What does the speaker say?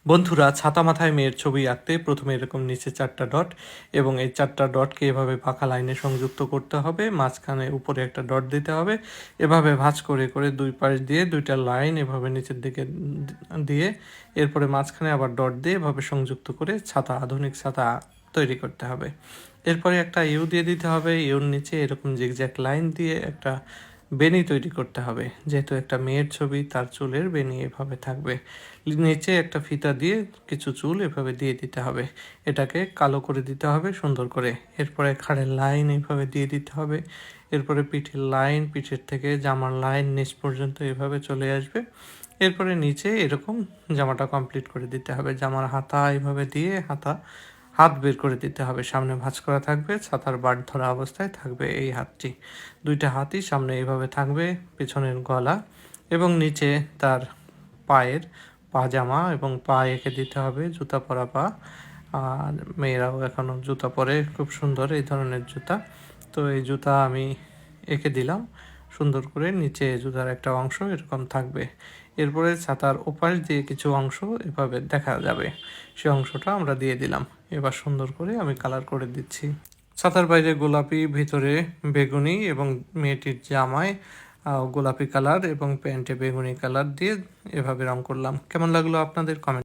বন্ধুরা, ছাতা মাথায় মেয়ের ছবি আঁকতে প্রথমে এরকম নিচে 4টা ডট এবং এই 4টা ডটকে এভাবে পাকা লাইনে সংযুক্ত করতে হবে। মাঝখানে উপরে একটা ডট দিতে হবে। এভাবে ভাঁজ করে করে দুই পাশ দিয়ে 2টা লাইন এভাবে নিচের দিকে দিয়ে এরপরে মাঝখানে আবার ডট দিয়ে এভাবে সংযুক্ত করে ছাতা, আধুনিক ছাতা তৈরি করতে হবে। এরপরে একটা ইউ দিয়ে দিতে হবে। ইউর নিচে এরকম জিগজ্যাগ লাইন দিয়ে একটা বেনি তৈরি করতে হবে। যেহেতু একটা মেয়ের ছবি, তার চুলের বেনি এভাবে থাকবে। নিচে একটা ফিতা দিয়ে কিছু চুল এভাবে দিয়ে দিতে হবে। এটাকে কালো করে দিতে হবে সুন্দর করে। এরপরে ঘাড়ের লাইন এইভাবে দিয়ে দিতে হবে। এরপরে পিঠের লাইন, পিঠের থেকে জামার লাইন নিচ পর্যন্ত এভাবে চলে আসবে। এরপরে নিচে এরকম জামাটা কমপ্লিট করে দিতে হবে। জামার হাতা এভাবে দিয়ে হাত বের করে দিতে হবে। সামনে ভাঁজ করা থাকবে, ছাতার বাট ধরা অবস্থায় থাকবে এই হাতটি। 2টা হাতই সামনে এইভাবে থাকবে, পেছনের গলা এবং নিচে তার পায়ের পাজামা এবং পা এঁকে দিতে হবে, জুতা পরা পা। আর মেয়েরাও এখনও জুতা পরে, খুব সুন্দর এই ধরনের জুতা। তো এই জুতা আমি এঁকে দিলাম সুন্দর করে। নিচে জুতার একটা অংশ এরকম থাকবে। এরপরে ছাতার ওপাশ দিয়ে কিছু অংশ এভাবে দেখা যাবে, সে অংশটা আমরা দিয়ে দিলাম। এবার সুন্দর করে আমি কালার করে দিচ্ছি। ছাতার বাইরে গোলাপি, ভিতরে বেগুনি এবং মেয়েটির জামায় গোলাপি কালার এবং প্যান্টে বেগুনি কালার দিয়ে এভাবে রং করলাম। কেমন লাগলো আপনাদের? কমেন্ট